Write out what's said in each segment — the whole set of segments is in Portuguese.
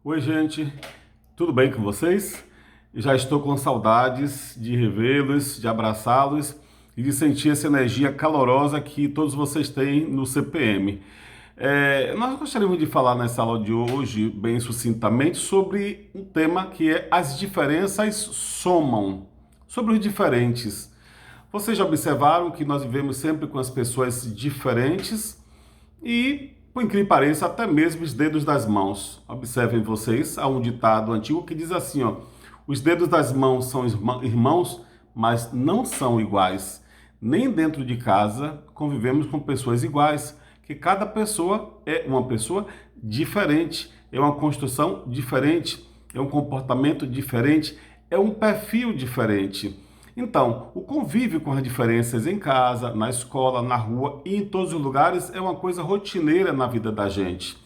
Oi, gente, tudo bem com vocês? Já estou com saudades de revê-los, de abraçá-los e de sentir essa energia calorosa que todos vocês têm no CPM. Nós gostaríamos de falar nessa aula de hoje, bem sucintamente, sobre um tema que é as diferenças somam, sobre os diferentes. Vocês já observaram que nós vivemos sempre com as pessoas diferentes e, por incrível que pareça, até mesmo os dedos das mãos. Observem vocês, há um ditado antigo que diz assim, ó, os dedos das mãos são irmãos, mas não são iguais. Nem dentro de casa convivemos com pessoas iguais, que cada pessoa é uma pessoa diferente, é uma construção diferente, é um comportamento diferente, é um perfil diferente. Então, o convívio com as diferenças em casa, na escola, na rua e em todos os lugares é uma coisa rotineira na vida da gente.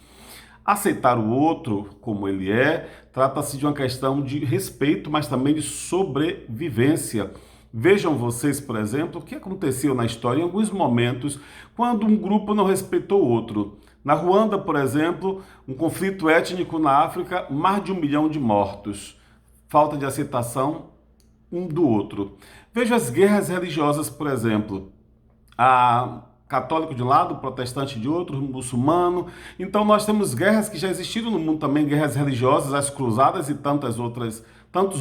Aceitar o outro como ele é, trata-se de uma questão de respeito, mas também de sobrevivência. Vejam vocês, por exemplo, o que aconteceu na história em alguns momentos quando um grupo não respeitou o outro. Na Ruanda, por exemplo, um conflito étnico na África, mais de 1 milhão de mortos. Falta de aceitação um do outro. Veja as guerras religiosas, por exemplo. A católico de um lado, protestante de outro, muçulmano. Então nós temos guerras que já existiram no mundo também, guerras religiosas, as cruzadas e tantos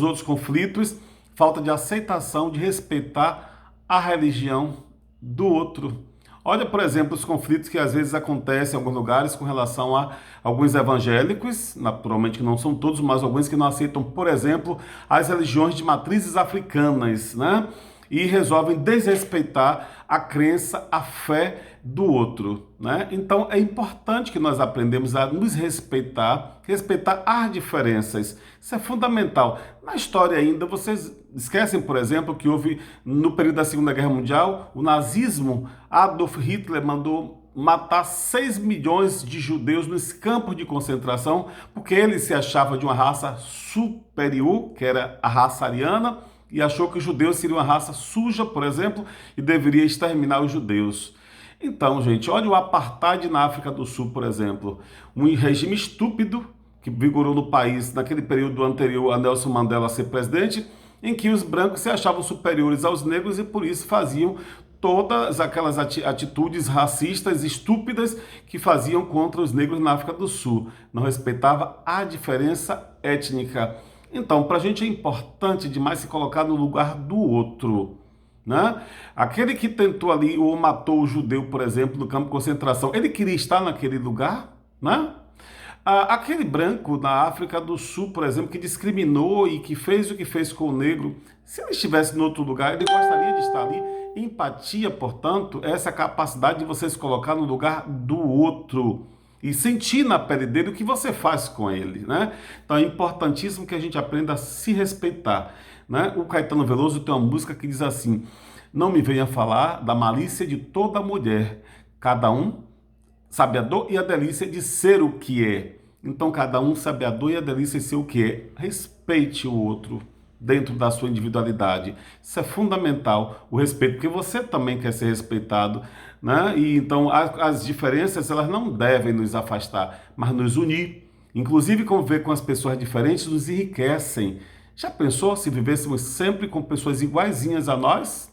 outros conflitos. Falta de aceitação, de respeitar a religião do outro. Olha, por exemplo, os conflitos que às vezes acontecem em alguns lugares com relação a alguns evangélicos, naturalmente que não são todos, mas alguns que não aceitam, por exemplo, as religiões de matrizes africanas, né? E resolvem desrespeitar a crença, a fé do outro, né? Então é importante que nós aprendamos a nos respeitar, respeitar as diferenças. Isso é fundamental. Na história ainda, vocês esquecem, por exemplo, que houve no período da Segunda Guerra Mundial, o nazismo, Adolf Hitler mandou matar 6 milhões de judeus nos campos de concentração, porque ele se achava de uma raça superior, que era a raça ariana, e achou que os judeus seriam uma raça suja, por exemplo, e deveria exterminar os judeus. Então, gente, olha o apartheid na África do Sul, por exemplo. Um regime estúpido que vigorou no país naquele período anterior a Nelson Mandela ser presidente, em que os brancos se achavam superiores aos negros e por isso faziam todas aquelas atitudes racistas estúpidas que faziam contra os negros na África do Sul. Não respeitava a diferença étnica. Então, para a gente é importante demais se colocar no lugar do outro, né? Aquele que tentou ali ou matou o judeu, por exemplo, no campo de concentração, ele queria estar naquele lugar, né? Aquele branco na África do Sul, por exemplo, que discriminou e que fez o que fez com o negro, se ele estivesse em outro lugar, ele gostaria de estar ali. Empatia, portanto, é essa capacidade de você se colocar no lugar do outro e sentir na pele dele o que você faz com ele, né? Então é importantíssimo que a gente aprenda a se respeitar, né? O Caetano Veloso tem uma música que diz assim: não me venha falar da malícia de toda mulher, cada um sabe a dor e a delícia de ser o que é. Então cada um sabe a dor e a delícia de ser o que é. Respeite o outro dentro da sua individualidade. Isso é fundamental, o respeito, porque você também quer ser respeitado, né? E então as diferenças elas não devem nos afastar, mas nos unir. Inclusive conviver com as pessoas diferentes nos enriquecem. Já pensou se vivêssemos sempre com pessoas iguaizinhas a nós,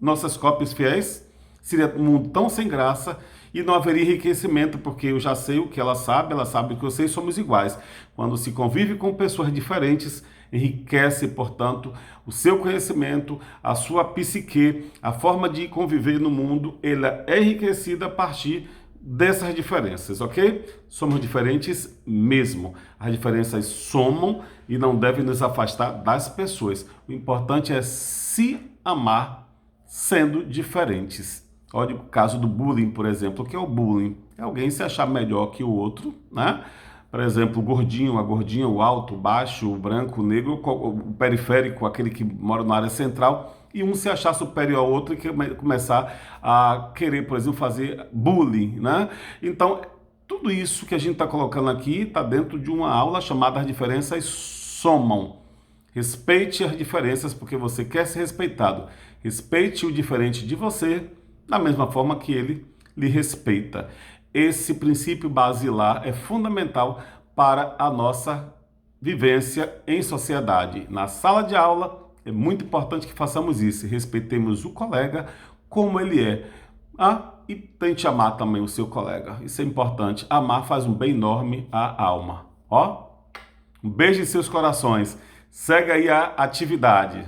nossas cópias fiéis? Seria um mundo tão sem graça e não haveria enriquecimento, porque eu já sei o que ela sabe o que eu sei, somos iguais. Quando se convive com pessoas diferentes, enriquece, portanto, o seu conhecimento, a sua psique, a forma de conviver no mundo, ela é enriquecida a partir dessas diferenças, ok? Somos diferentes mesmo. As diferenças somam e não devem nos afastar das pessoas. O importante é se amar sendo diferentes. Olha o caso do bullying, por exemplo. O que é o bullying? É alguém se achar melhor que o outro, né? Por exemplo, o gordinho, a gordinha, o alto, o baixo, o branco, o negro, o periférico, aquele que mora na área central, e um se achar superior ao outro e começar a querer, por exemplo, fazer bullying, né? Então, tudo isso que a gente está colocando aqui está dentro de uma aula chamada As Diferenças Somam. Respeite as diferenças porque você quer ser respeitado. Respeite o diferente de você da mesma forma que ele lhe respeita. Esse princípio basilar é fundamental para a nossa vivência em sociedade. Na sala de aula, é muito importante que façamos isso, respeitemos o colega como ele é. E tente amar também o seu colega. Isso é importante. Amar faz um bem enorme à alma. Um beijo em seus corações. Segue aí a atividade.